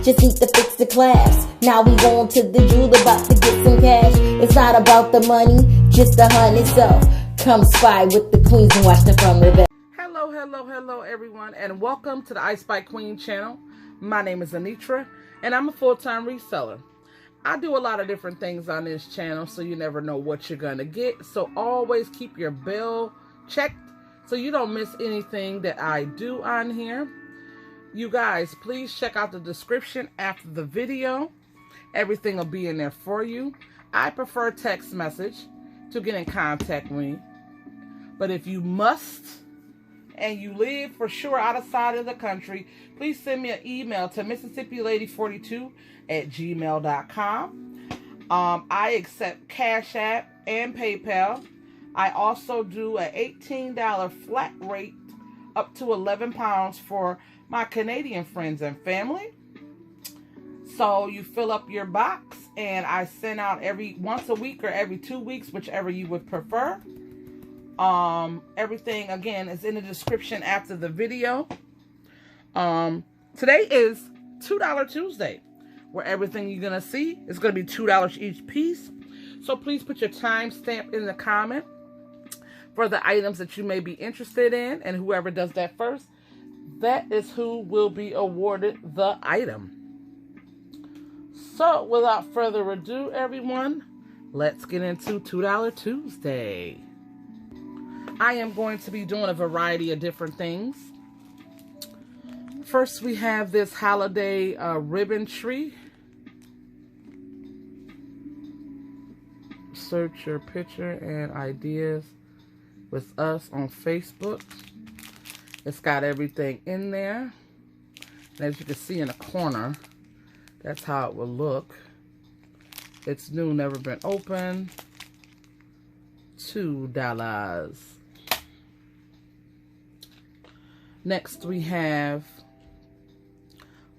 just need to fix the class. Now we going to the jewel, about to get some cash. It's not about the money, just the hunt itself. Come spy with the queens and watch them from the back. Hello everyone, and welcome to the I Spy Queen channel. My name is Anitra, and I'm a full-time reseller. I do a lot of different things on this channel, so you never know what you're gonna get. So always keep your bell checked so you don't miss anything that I do on here. You guys, please check out the description after the video. Everything will be in there for you. I prefer text message to get in contact with me. But if you must, and you live for sure outside of the country, please send me an email to MississippiLady42@gmail.com. I accept Cash App and PayPal. I also do an $18 flat rate up to 11 pounds for my Canadian friends and family. So you fill up your box and I send out once a week or every 2 weeks, whichever you would prefer. Everything again is in the description after the video. Today is $2 Tuesday, where everything you're gonna see is gonna be $2 each piece. So please put your timestamp in the comment for the items that you may be interested in, and whoever does that first, that is who will be awarded the item. So without further ado, everyone, let's get into $2 Tuesday. I am going to be doing a variety of different things. First, we have this holiday ribbon tree. Search your picture and ideas with us on Facebook. It's got everything in there. And as you can see in the corner, that's how it will look. It's new, never been opened. $2. Next, we have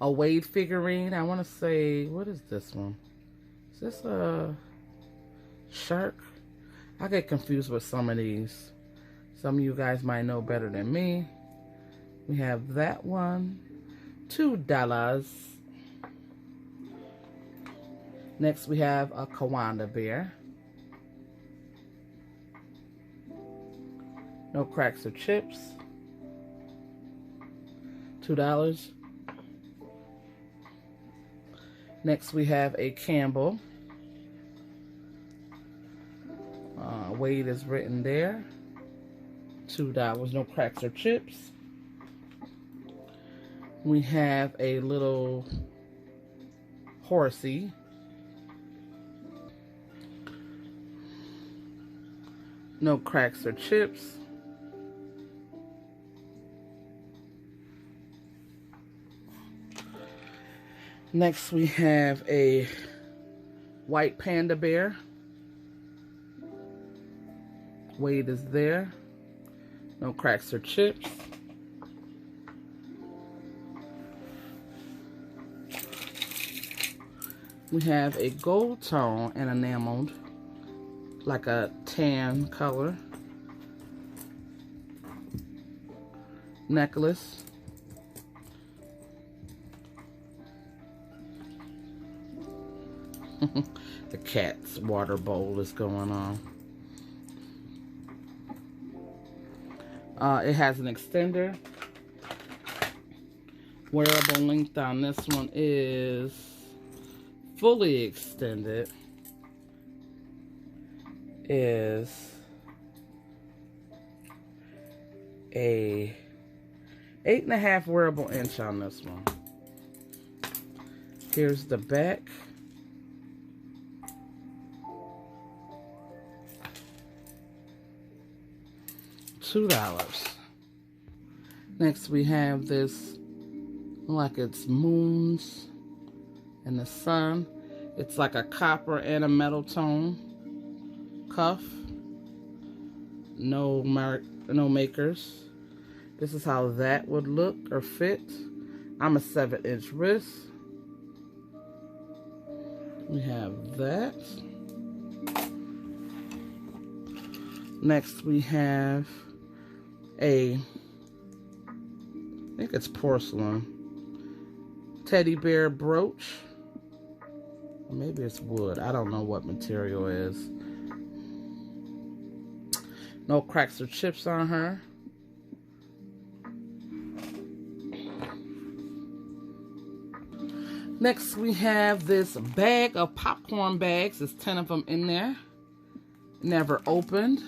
a Wade figurine. I want to say, what is this one? Is this a shark? I get confused with some of these. Some of you guys might know better than me. We have that one, $2. Next, we have a Kawanda bear. No cracks or chips. $2. Next, we have a Campbell. Weight is written there. $2. No cracks or chips. We have a little horsey. No cracks or chips. Next, we have a white panda bear. Weight is there. No cracks or chips. We have a gold tone and enameled, like a tan color. Necklace. The cat's water bowl is going on. It has an extender. Wearable length on this one is fully extended. Is a 8.5 wearable inch on this one. Here's the back. $2. Next, we have this, like it's moons and the sun. It's like a copper and a metal tone cuff. No makers. This is how that would look or fit. I'm a 7-inch wrist. We have that. Next, we have I think it's porcelain, teddy bear brooch. Maybe it's wood. I don't know what material is. No cracks or chips on her. Next, we have this bag of popcorn bags. There's 10 of them in there. Never opened.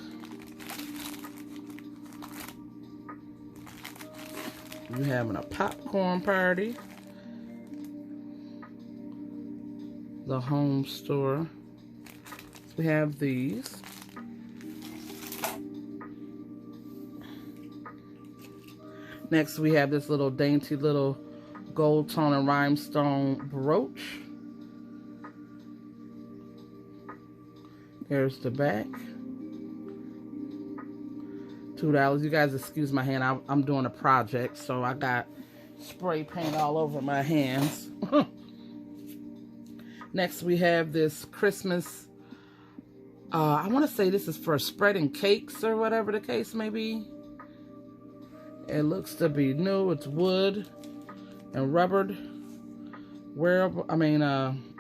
We're having a popcorn party. The home store. So we have these. Next, we have this little dainty little gold tone and rhinestone brooch. There's the back. $2. You guys excuse my hand. I'm doing a project, so I got spray paint all over my hands. Next, we have this Christmas. I want to say this is for spreading cakes or whatever the case may be. It looks to be new. It's wood and rubbered. Wearable.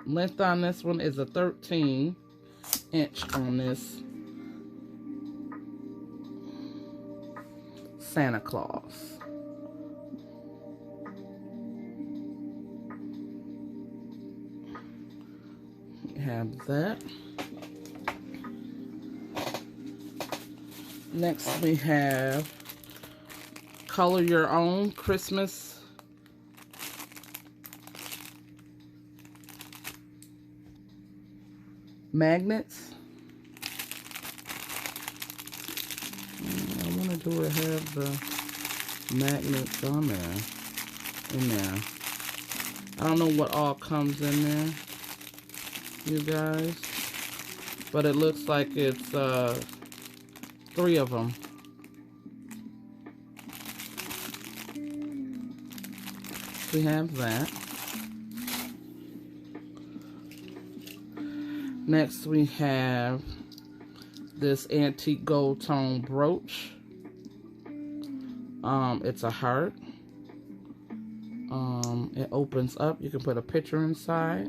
Length on this one is a 13-inch on this Santa Claus. We have that. Next, we have color your own Christmas magnets. I wonder, do it have the magnets on there? In there. I don't know what all comes in there, you guys, but it looks like it's 3 of them. We have that. Next, we have this antique gold tone brooch. It's a heart. It opens up. You can put a picture inside.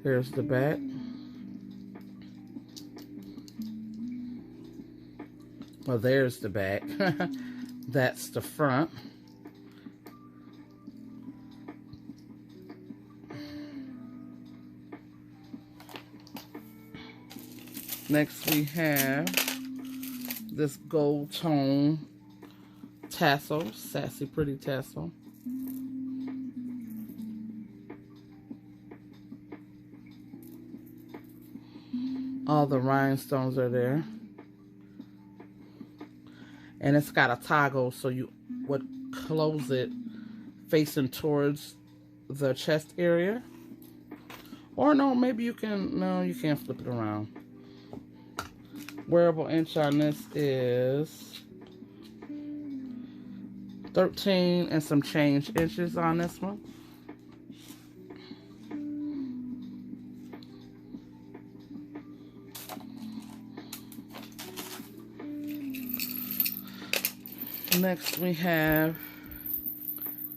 Here's the back. Well, there's the back. That's the front. Next, we have this gold tone tassel, sassy pretty tassel. All the rhinestones are there. And it's got a toggle, so you would close it facing towards the chest area. Or no, maybe you can, no, you can't flip it around. Wearable inch on this is 13 and some change inches on this one. Next, we have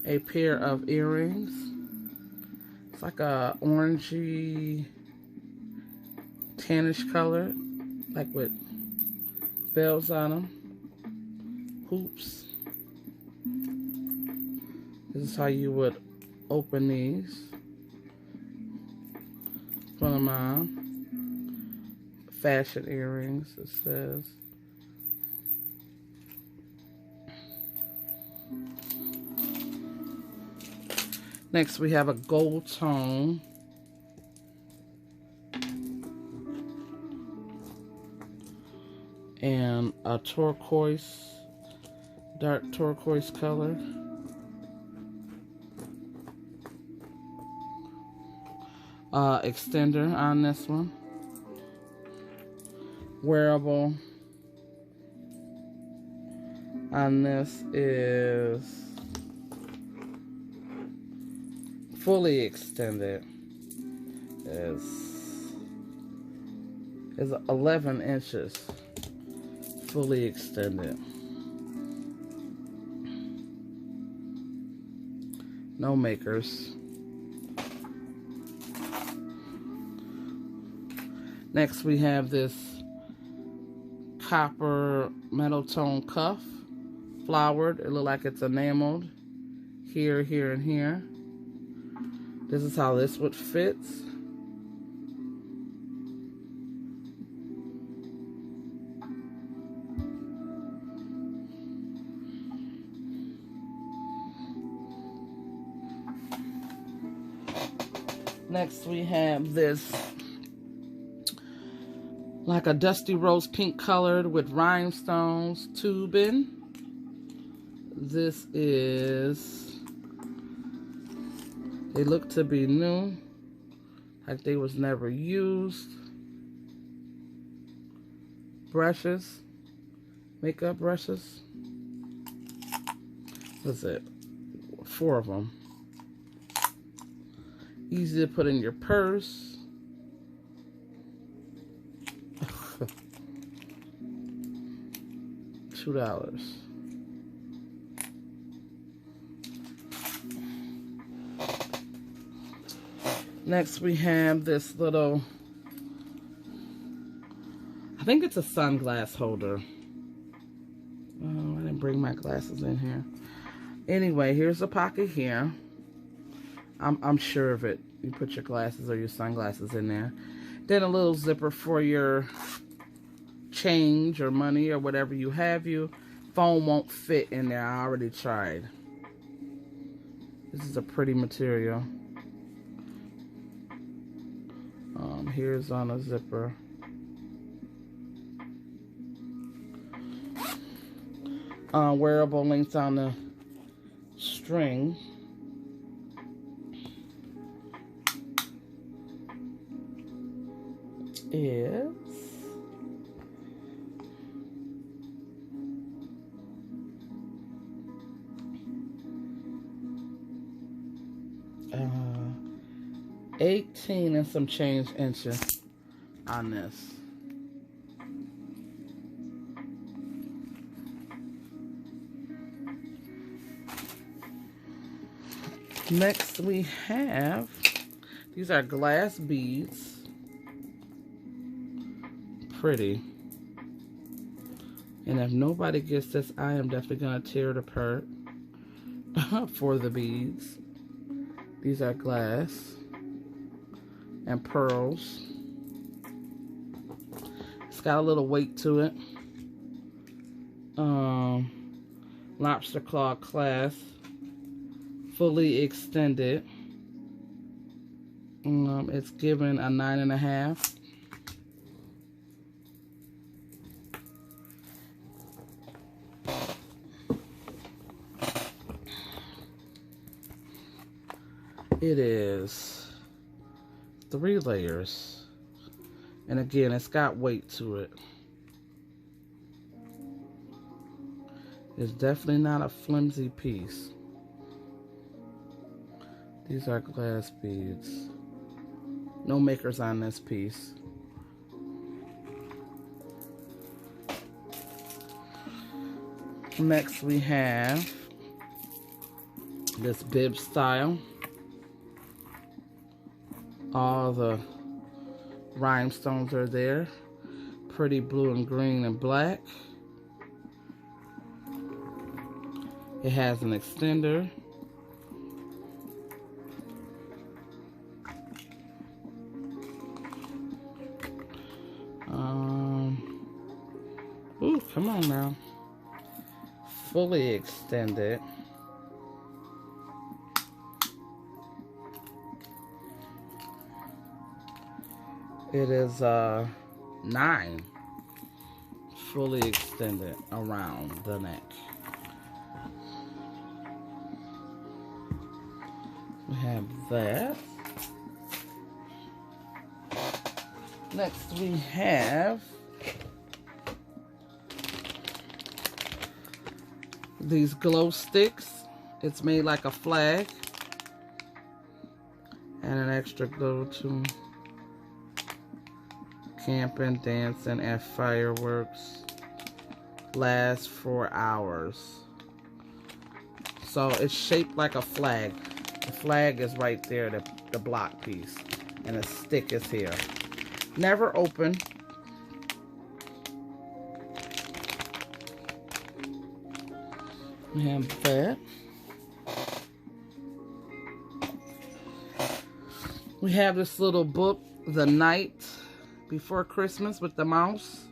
a pair of earrings. It's like a orangey, tannish color, like with bells on them, hoops. This is how you would open these. Put them on. Fashion earrings, it says. Next, we have a gold tone and a turquoise, dark turquoise color. Extender on this one. Wearable on this is fully extended. Is 11 inches fully extended. No makers. Next we have this copper metal tone cuff, flowered. It looks like it's enameled here, here, and here. This is how this would fit. Next we have this like a dusty rose pink colored with rhinestones tubing. This is, they look to be new, like they was never used. Brushes, makeup brushes. What's it? 4 of them. Easy to put in your purse. $2. Next we have this little, I think it's a sunglass holder. Oh, I didn't bring my glasses in here. Anyway, here's a pocket here. I'm sure of it. You put your glasses or your sunglasses in there. Then a little zipper for your change or money or whatever you have. Phone won't fit in there. I already tried. This is a pretty material. Here's on a zipper. Wearable links on the string. Is uh, 18 and some change inches on this. Next we have, these are glass beads. Pretty. And if nobody gets this, I am definitely going to tear it apart for the beads. These are glass and pearls. It's got a little weight to it. Lobster claw clasp, fully extended. It's given a 9.5. It is 3 layers, and again, it's got weight to it. It's definitely not a flimsy piece. These are glass beads. No makers on this piece. Next we have this bib style. All the rhinestones are there. Pretty blue and green and black. It has an extender. Ooh, come on now. Fully extended. It is 9, fully extended around the neck. We have that. Next we have these glow sticks. It's made like a flag and an extra glow to camping, dancing, and fireworks. Lasts for hours. So it's shaped like a flag. The flag is right there, the block piece. And the stick is here. Never open. We have that. We have this little book, The Night Before Christmas with the mouse.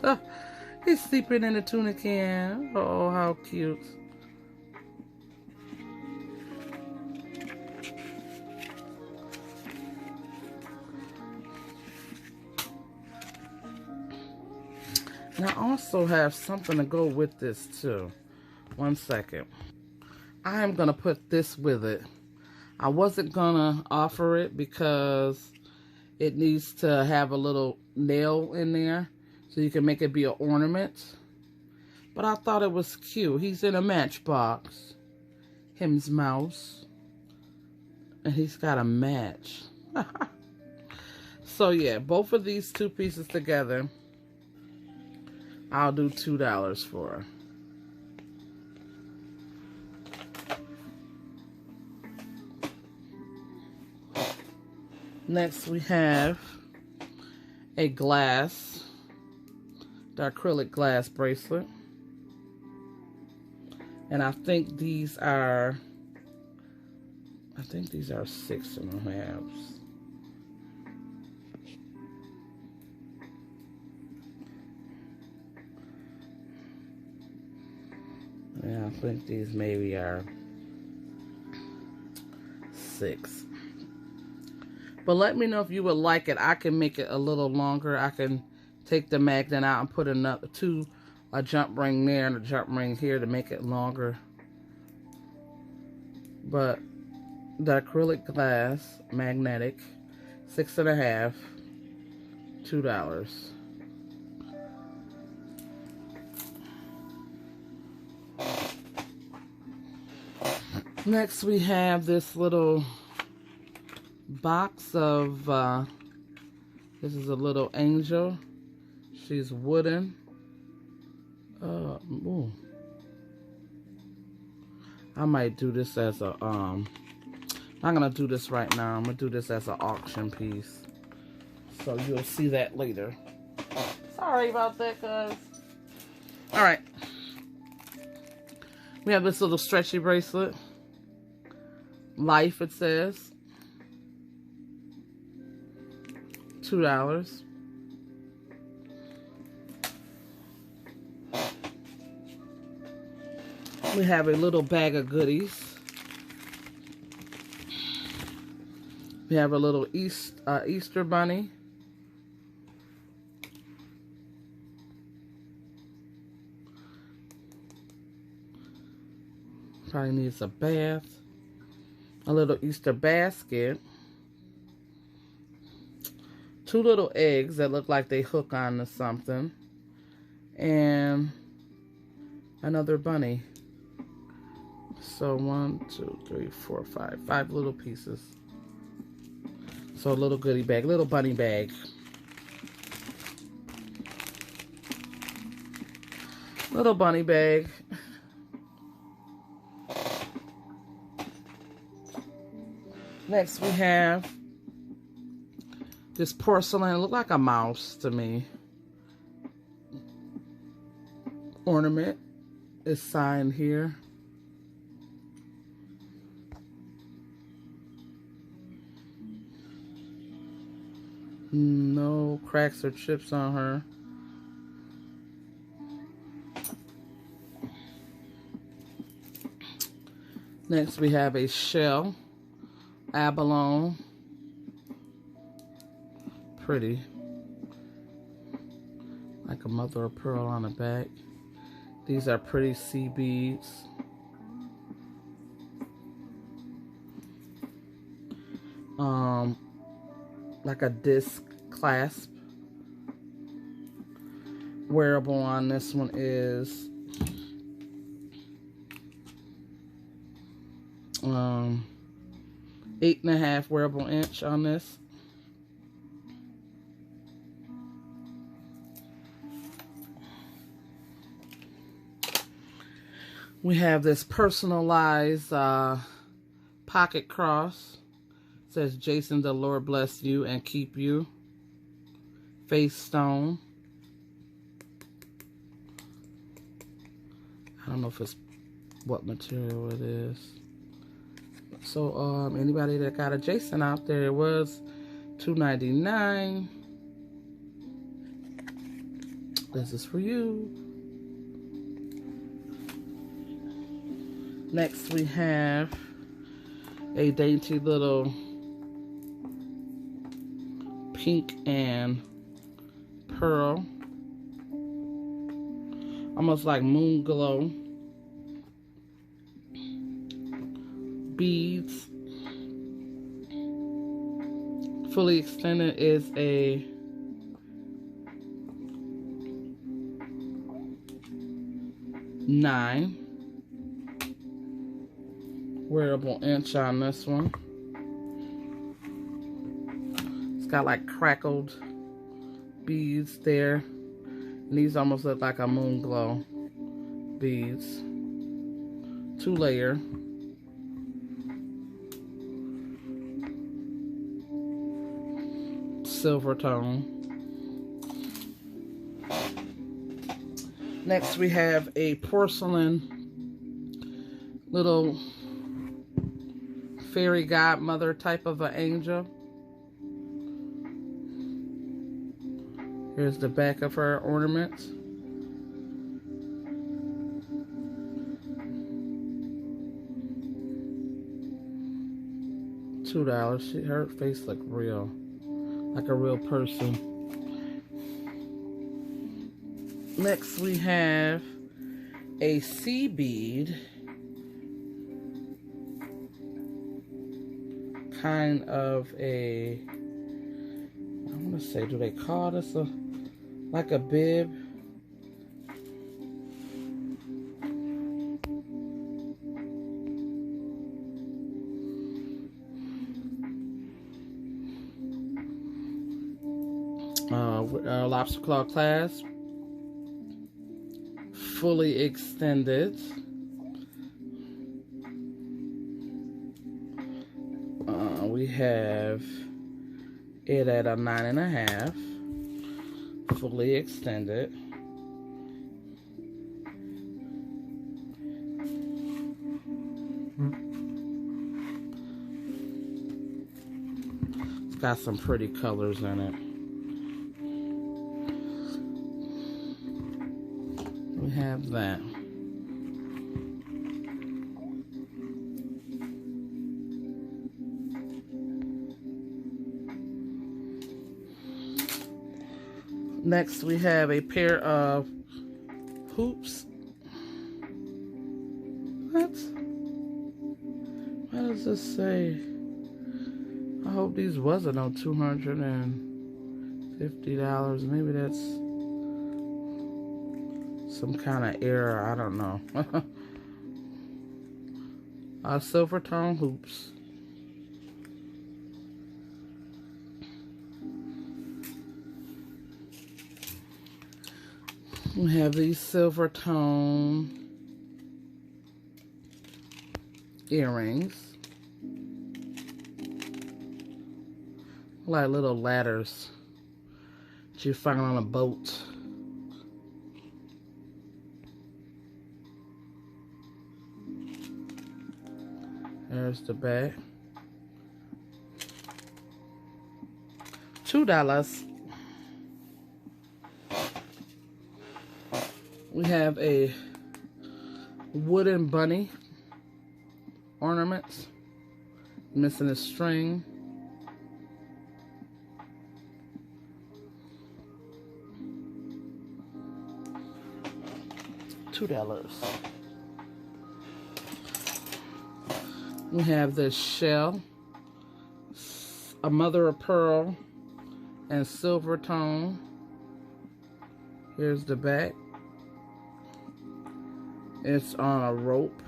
Oh, he's sleeping in a tuna can. Oh, how cute. And I also have something to go with this too. 1 second. I am going to put this with it. I wasn't going to offer it because it needs to have a little nail in there so you can make it be an ornament. But I thought it was cute. He's in a matchbox. Him's mouse. And he's got a match. So yeah, both of these two pieces together, I'll do $2 for. Next we have a glass, the acrylic glass bracelet. And I think these are 6.5. Yeah, I think these maybe are 6. But let me know if you would like it. I can make it a little longer. I can take the magnet out and put a jump ring there and a jump ring here to make it longer. But the acrylic glass, magnetic, 6.5, $2. Next we have this little box of, this is a little angel. She's wooden. Ooh. I might do this as a, I'm gonna do this right now. I'm gonna do this as an auction piece. So you'll see that later. Sorry about that, guys. Alright. We have this little stretchy bracelet. Life, it says. $2. We have a little bag of goodies. We have a little Easter bunny. Probably needs a bath. A little Easter basket. 2 little eggs that look like they hook onto something. And another bunny. So 1, 2, 3, 4, 5. 5 little pieces. So a little goodie bag. Little bunny bag. Little bunny bag. Next we have this porcelain. It looked like a mouse to me. Ornament is signed here. No cracks or chips on her. Next we have a shell. Abalone. Pretty. Like a mother of pearl on the back. These are pretty sea beads. Like a disc clasp. Wearable on this one is 8.5 wearable inch on this. We have this personalized pocket cross. It says, Jason, the Lord bless you and keep you. Face stone. I don't know if it's what material it is. So anybody that got a Jason out there, it was $2.99. This is for you. Next we have a dainty little pink and pearl, almost like moon glow beads. Fully extended is a $9. Wearable inch on this one. It's got like crackled beads there. And these almost look like a moon glow beads. 2-layer. Silver tone. Next we have a porcelain little fairy godmother type of an angel. Here's the back of her ornaments. $2. Her face looked real, like a real person. Next we have a sea bead. Kind of a, I want to say, do they call this like a bib? Lobster claw clasp, fully extended. We have it at a 9.5, fully extended. It's got some pretty colors in it. We have that. Next, we have a pair of hoops. What? What does this say? I hope these wasn't on $250. Maybe that's some kind of error. I don't know. Silver tone hoops. We have these silver tone earrings. Like little ladders that you find on a boat. There's the back. $2. We have a wooden bunny ornament. Missing a string. $2. We have this shell, a mother of pearl and silver tone. Here's the back. It's on a rope.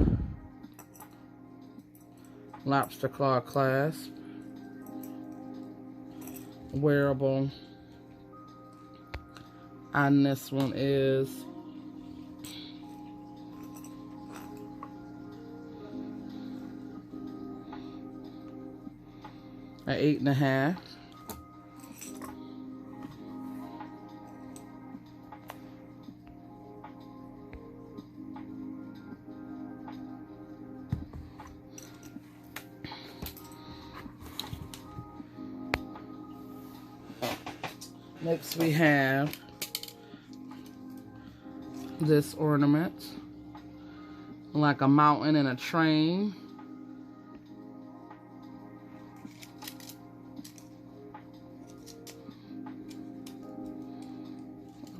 Lobster claw clasp. Wearable on this one is an 8.5. Next we have this ornament, like a mountain and a train.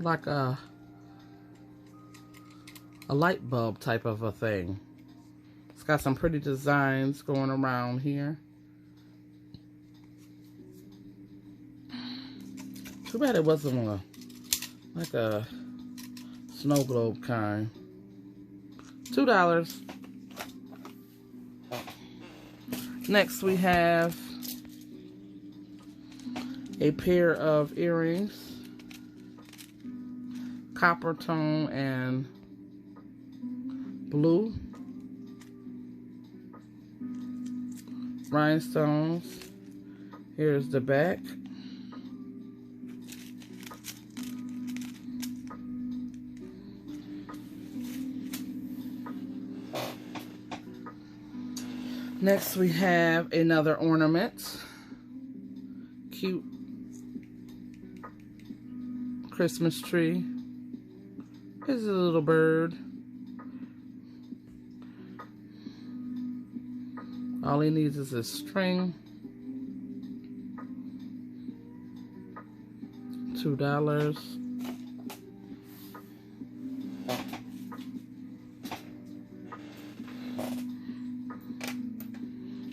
Like a light bulb type of a thing. It's got some pretty designs going around here. Too bad it wasn't like a snow globe kind. $2. Next we have a pair of earrings. Copper tone and blue. Rhinestones. Here's the back. Next we have another ornament. Cute Christmas tree. Here's a little bird. All he needs is a string. $2.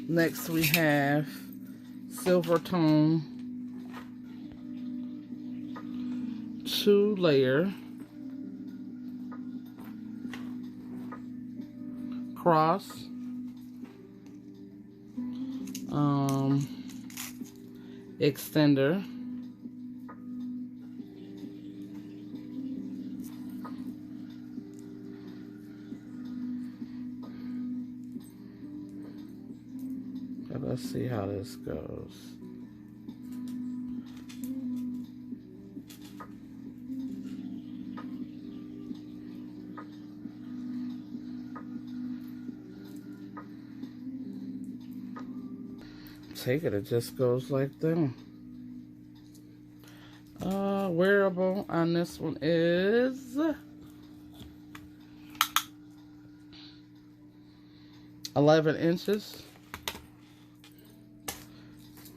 Next we have silver tone 2-layer cross extender. Let's see how this goes. Take it just goes like that. Wearable on this one is 11 inches.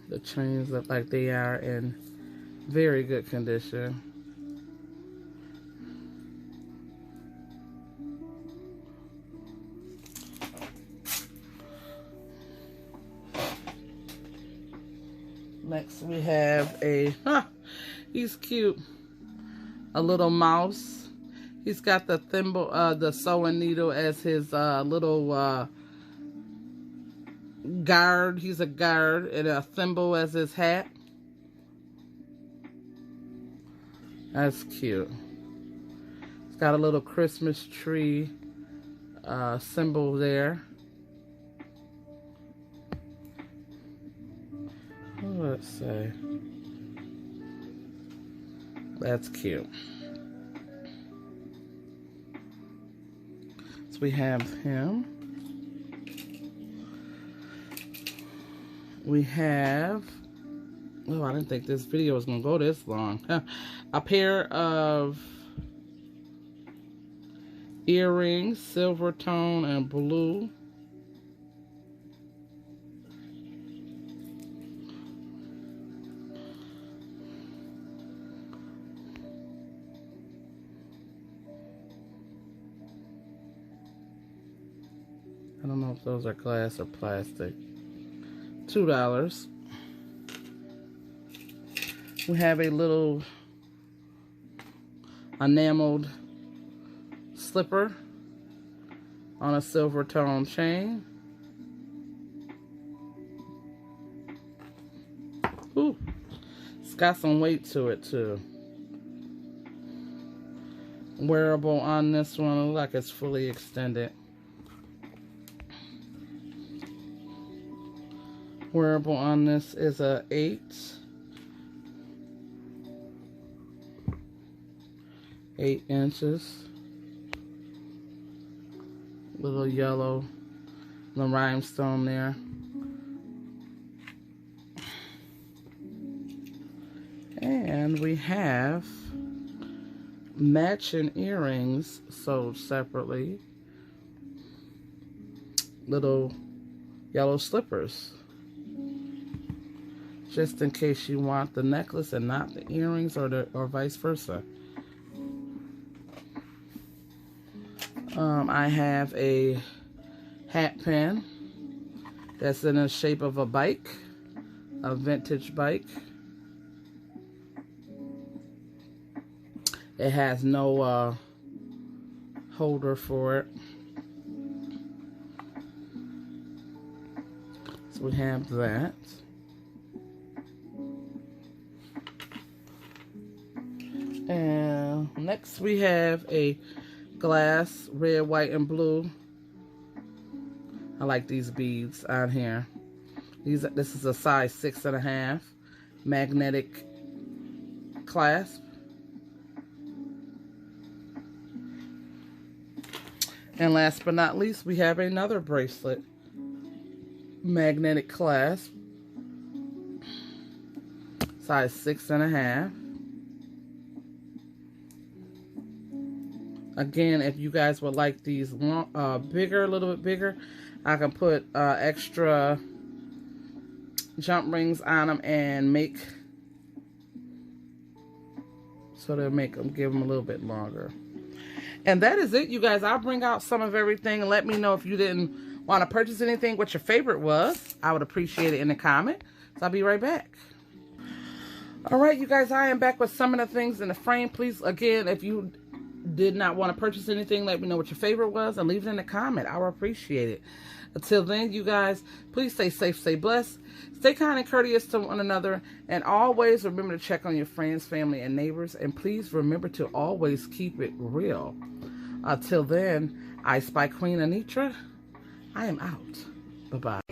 The chains look like they are in very good condition. Next we have a, he's cute, a little mouse. He's got the thimble, the sewing needle as his little guard. He's a guard, and a thimble as his hat. That's cute. It's got a little Christmas tree symbol there. Let's say that's cute. So we have him. We have, oh, I didn't think this video was gonna go this long. A pair of earrings, silver tone and blue. I don't know if those are glass or plastic. $2. We have a little enameled slipper on a silver tone chain. Ooh, it's got some weight to it too. Wearable on this one, looks like it's fully extended. wearable on this is a 8 inches. Little yellow, the rhinestone there. And we have matching earrings sold separately. Little yellow slippers. Just in case you want the necklace and not the earrings, or vice versa. I have a hat pin that's in the shape of a bike, a vintage bike. It has no holder for it. So we have that. And next we have a glass, red, white, and blue. I like these beads on here. This is a size 6.5 magnetic clasp. And last but not least, we have another bracelet, magnetic clasp, size 6.5. Again, if you guys would like these bigger, a little bit bigger, I can put extra jump rings on them and make, so they'll make them, give them a little bit longer. And that is it, you guys. I'll bring out some of everything and let me know if you didn't want to purchase anything, what your favorite was. I would appreciate it in the comment. So I'll be right back. All right, you guys, I am back with some of the things in the frame. Please, again, if you did not want to purchase anything, let me know what your favorite was and leave it in the comment. I will appreciate it. Until then, you guys, please stay safe, stay blessed, stay kind and courteous to one another, and always remember to check on your friends, family, and neighbors. And please remember to always keep it real. Until then, I Spy Queen Anitra, I am out. Bye-bye.